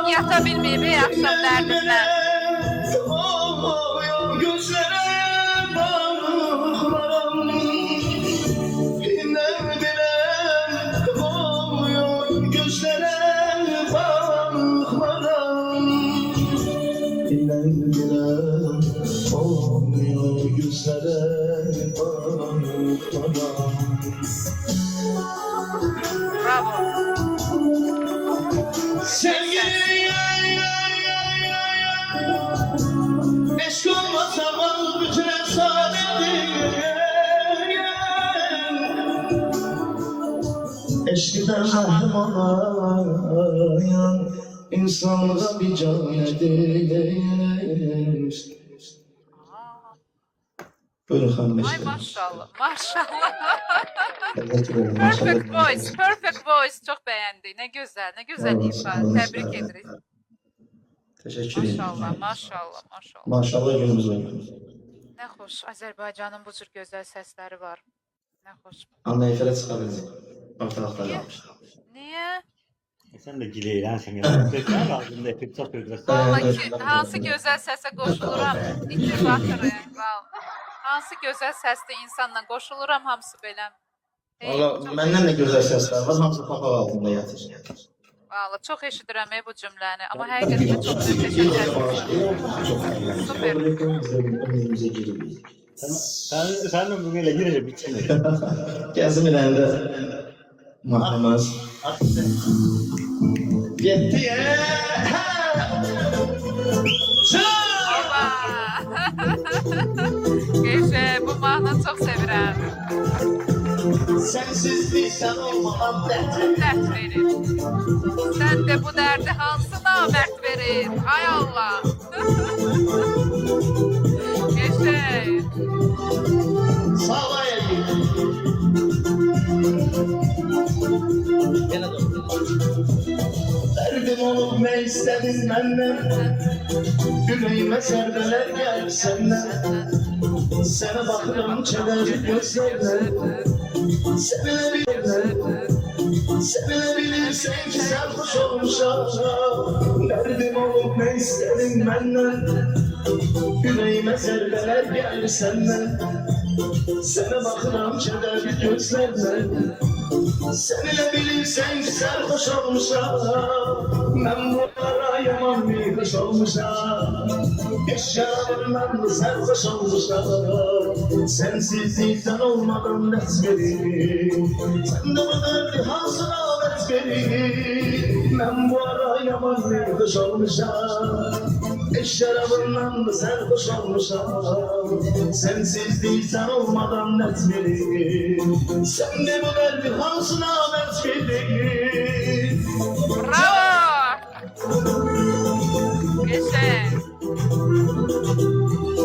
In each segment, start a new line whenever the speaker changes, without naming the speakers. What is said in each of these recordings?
yata bilmeyip akşam derdinden.
Gözlere bakmaram, bile bile olmuyor. Gözlere bakmaram, bile bile olmuyor. Gözlere bakmaram.
Bravo.
Sevgili eşk olmasa var bütün eşkiden mahrum olmayan insanlığa bir can edir. Buyurun hanım.
Ay maşallah, maşallah.
Perfect
Perfect voice. Çok beğendi. Ne güzel ifade. Tebrik ederiz.
Teşekkür ederim.
Maşallah.
Maşallah günümüz var.
Ne hoş. Azerbaycan'ın bu cür güzel sesleri var. Ne hoş.
Anne efere çıkabiliriz. Ortalıkta kalmış.
Niye?
Sen de gileylensin ya. Tekrar ağzında epik çok gözler.
Vallahi ki, hansı gözəl səsə qoşuluram, itir baxırım. Hansı gözəl səsli insanla qoşuluram, hamısı belə.
Valla məndən də gözəl səslər var, hamısı papaq altında yatır.
Vallahi çox eşidirəm bu cümləni, amma həqiqətən çox təşəkkür ederim. Süper.
Sen de bugünle girecek bitsin.
Gəzim eləndə mahramaz. Getdi
Geçə, bu mahnı çox sevirəm.
Sensizlik sən olmadan
Dərd verir. Sən də bu dərdi hansı namərd verir? Ay Allah. Geçə.
Sağ ol Elgin. Derdim olup ne istedin benden, yüreğime zerbeler geldi senden. Sana bakıram kederli gözlerle, sevilebilirsen ki sarhoş olmuşam. Derdim olup ne istedin benden, yüreğime zerbeler geldi senden. Sana bakıram kederli gözlerle, sevilebilirsen ki sarhoş olmuşam. Ben bu ara yaman bir kış olmuşam. Yaşarlarından da sarhoş olmuşam. Sensizlikten olmadan ders verir. Sen de bu derdi hasına ders verir. Ben bu ara yaman bir kış olmuşam. Şarabından da sarhoş olmuşam. Sensizlikten olmadan ders verir. Sen de bu derdi hasına ders verir.
Bravo. Geçə.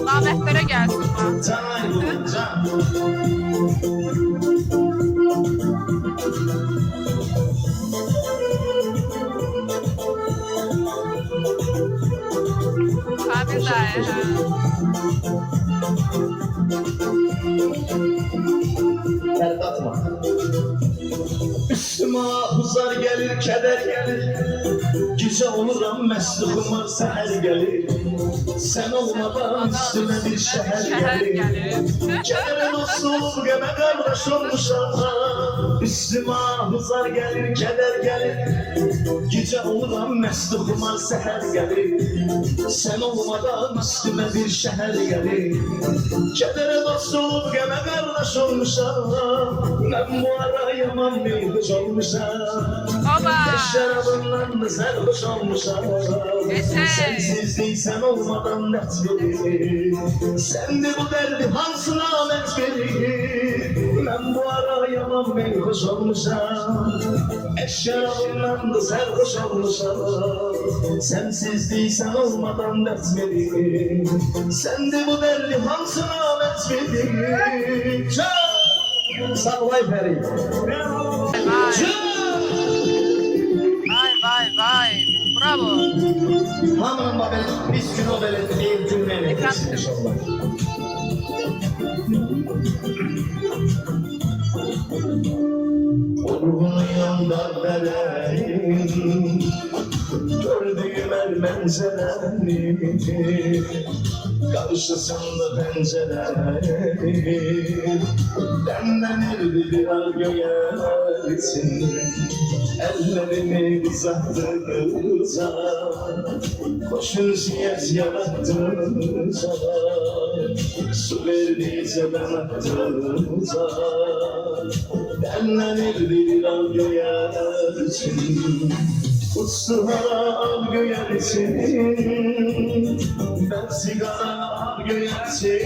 Namətlərə gəlsin bax.
Can.
Kamil dayı.
Atma. Üstüme huzar gelir, keder gelir. Gece oluram, mesli kumar seher gelir. Sen olmadan üstüme bir şehir gelir. Keder olsun, geme kardeş olmuşam. Üstüme huzar gelir, keder gelir. Gece oluram, mesli kumar seher gelir. Sen olmadan üstüme bir şehir gelir. Kedere dost olup geme kardeş olmuşam. Ben bu ara yaman bir kız olmuşam. Şarabından da sarhoş olmuşam. Sensizlik sen olmadan dert verir. Sen de bu derdi hansına met verir. Ben bu ara yaman bir kız olmuşam. Şarabından da sarhoş olmuşam. Sensizlik sen olmadan dert verir. Sen de bu derdi hansına met verir. Sağ ol Ayfer'i.
Vay. Bravo.
Hamının babel, biz gün o belet değil cümleyle geçsin inşallah. ruhunu yandan vereyim. Gördüğüm el menzereni, karşısında pencereni, demlenirdi bir ar göğersin. Ellerimi uzattığınıza, koşun siyet yarattığınıza, su verdiyse ben attığınıza, demlenirdi bir ar göğersin. Usluhara al göğersin, ben sigara al göğersin.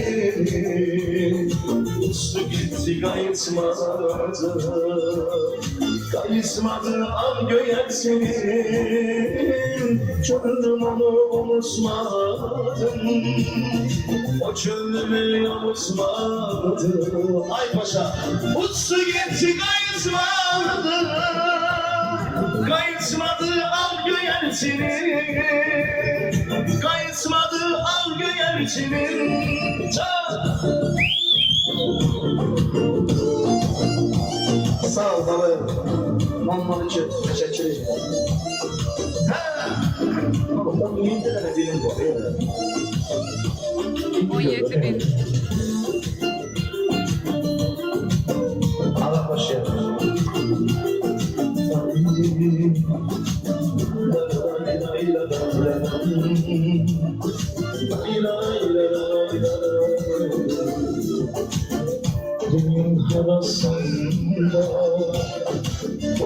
Uslu gitti kayıtmadı, kayıtmadı al göğersin. Çöldüm onu unutmadım, o çöldümü unutmadım. Ay paşa, uslu gitti kayıtmadı, kayıtmadı al göğertini, kayıtmadı al göğertini. Sağ ol baba. Mamman için teşekkür ederim. Ama 17 tane dilim var ya.
17.000.
Allah hoş geldin. Dünyanın karasında,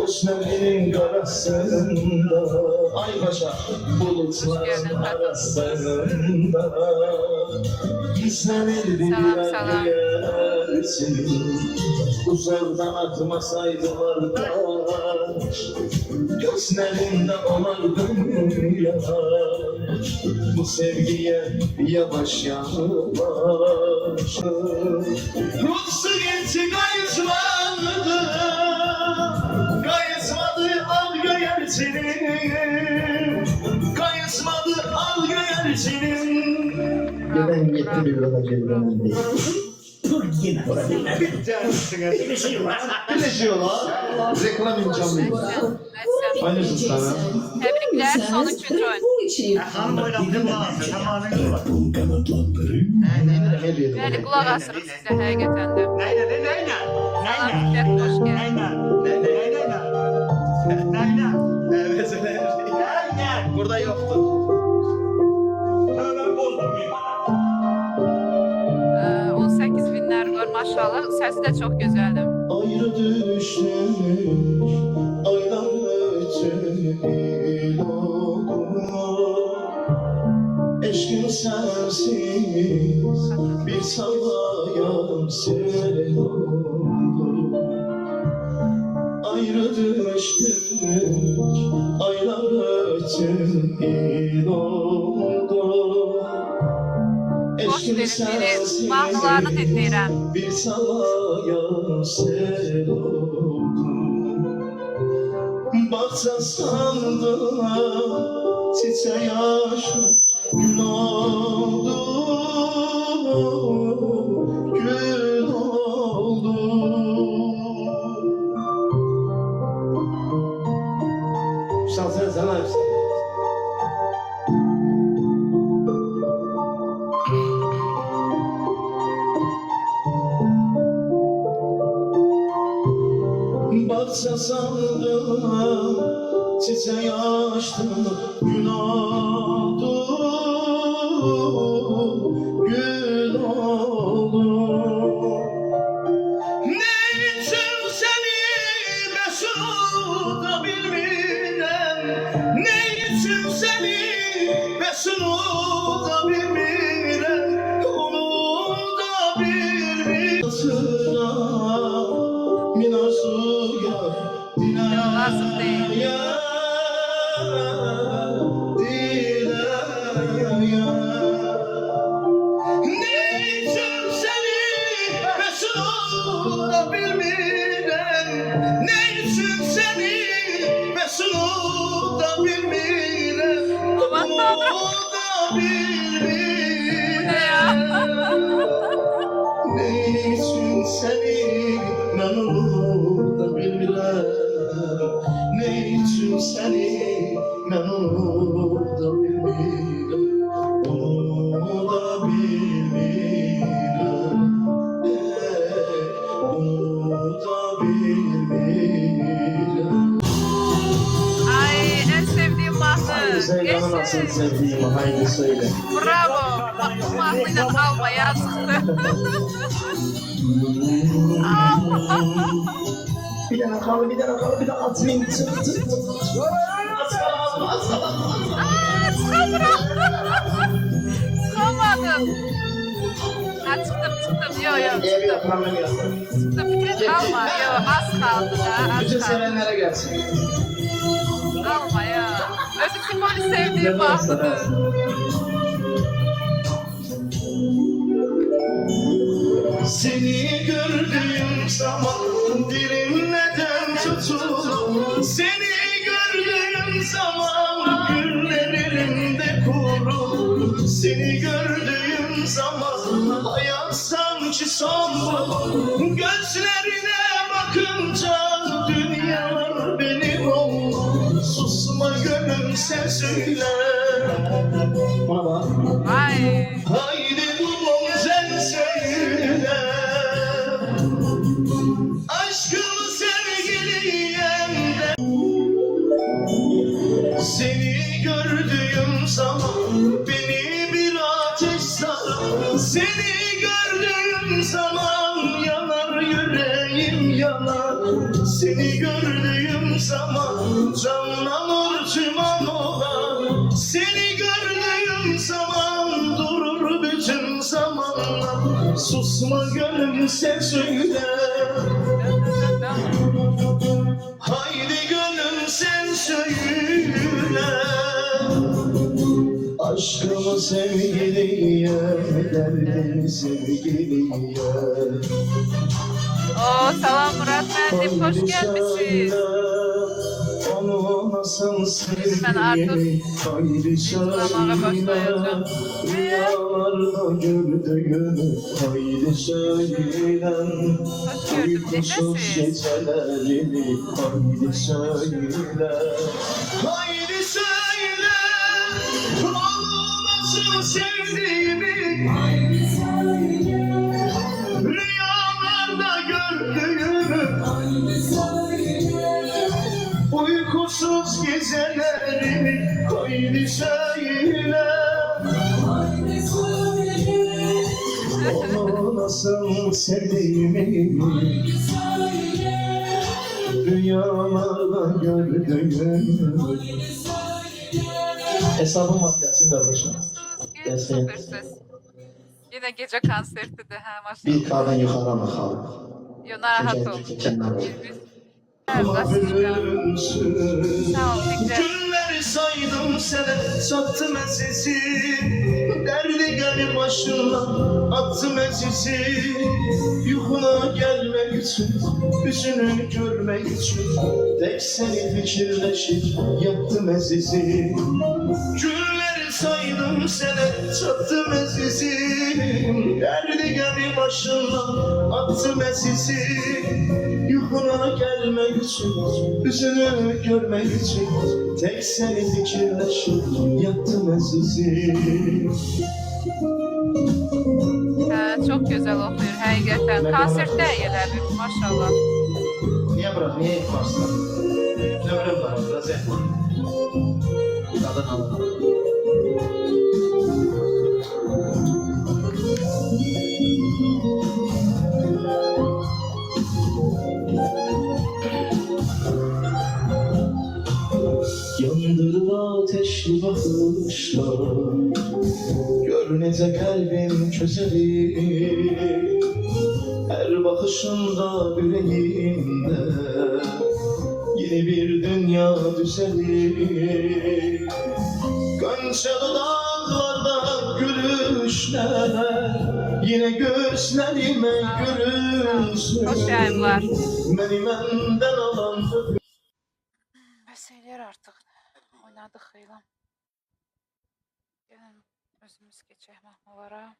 Osmanlı'nın karasında, ay başa bulutların arasında, gizlenirdi bir ay göğersin. Uzaktan atmasaydılar taş, gözlerinde onardım ya. Bu sevgiye yavaş yavaş, Rutsu geçti kayıtmadı, kayıtmadı al göğertini, kayıtmadı al göğertini. Ben yetti bir yola gelmem değil. Dur yine orada dinle. Birleşiyorlar. Reklam imkanı. Hayırlısı sana.
Tebrikler, son 3. oyun.
Hanım oynattın mı? Zamanın var.
Bəli, qulaq asırıq sizə həqiqətən də.
Neyna.
Salam, Fikret, hoş geldin.
Neyna.
Burada yoktu.
Ben bozdum ya.
18 binler var maşallah. Səsi də çox gözəldir.
Ayrı düştük, aylar ötür oldu. Eşkin sensiz bir savaya sel oldu. Ayrı düştük, aylar ötür oldu.
Boş verin, biri mahnılarını dinləyirəm.
Bir savaya sel oldu. Baksa sandığa çiçeği yaşı gül oldu, gül oldu. Şansın sana hepsi. Baksa sandığa çiçeği açtı, gül oldu, gül oldu. Ne için seni mesuda bilmirəm, ne için seni mesuda bilmirəm, onu da bilmirəm. Minasuya
Lazım değil.
Ne için seni Resulullah bilmirəm, ne için seni Resulullah bilmirəm,
Aman Tanrım.
onu da bilmirəm.
Ne ya?
Ne için seni ben onu da bilmirəm. seni ben unuda bilmirəm Unuda bilmirəm Unuda bilmirəm
Ay en sevdiğim mahnı.
Zeydan'ın nasıl
Geçin.
sevdiğimi haydi söyle
Bravo. Bu mahnıyla alma yazıktı.
Bir tane kalı bir tane kalı bir de atlayayım çık çık çık
Çıkamadım. Ha çıktım. Yo
Ev
çıktım.
yapmam ben yaptım
Çıktım. Fikret alma. Yo az kaldı da.
Bütün
Az kaldı.
sevenlere gelsin
Alma ya. Özü Simoni sevdiğim mahvudur.
Seni gördüğüm zaman dilim neden tutulur Seni gördüğüm zaman güller elimde kurur Seni gördüğüm zaman hayat sanki son bulur Gözlerine bakınca dünyalar benim olur Susma gönlüm sen söyle Bana bak
Ay.
Haydi kulum sen söyle Aşkımı sevgiliyem Seni gördüğüm zaman beni bir ateş sarar Seni gördüğüm zaman yanar yüreğim yanar Seni gördüğüm zaman canlanır tüman olan Seni gördüğüm zaman durur bütün zamanlar Susma gönlüm sen söyle Haydi gönlüm sen söyle Aşkımı sevgiliye, derdimi sevgiliye
Oo salam Murat Mendim. Hoş gelmişsin.
Onu nasıl sevdiğimi
Ben artık
haydi
uygulamağa
söyle
başlayacağım.
Rüyalarda gördüğümü haydi söyle
Hoş gördüm.
Uykusuz
Nefesiz.
gecelerimi haydi söyle Haydi söyle Onu nasıl sevdiğimi haydi söyle Rüyalarda gördüğümü haydi söyle Uykusuz gecelerimi haydi söyle Haydi söyle Onu nasıl sevdiğimi Rüyalarda gördüğüm Hesabım var gelsin kardeşim. Gelsin.
Super ses. Yine gece konserti de ha maşallah.
Bir kadın yukarı bakalım.
Yo narahat ol. Sağ ol Fikret.
Günleri saydım sene sattım sesi Derdi gelip başımdan attım sesi Yuhuna gelmek için, yüzünü görmek için Tek seni fikirleşip yaptım sesi Günleri saydım sene sattım sesi Derdi gelip başımdan attım sesi Yuhuna gelmek için, yüzünü görmek için Tek seni fikirleşip yattım sizi
Ha, çok güzel okuyor hakikaten. Konserte gelelim maşallah.
Niye bırak, niye yaparsın? Ömrüm var, biraz yapma Kadın alın Yandırdı ateşli bakışlar Gör nece kalbim çözelir Her bakışında yüreğimde Yeni bir dünya düzelir Gönçalı dağlarda gülüşler Yine gözlerime görünsün
Hoş yayınlar.
Beni benden alan
Meseleler artık oynadık hıyla. Gelin özümüz geçelim mahmalara.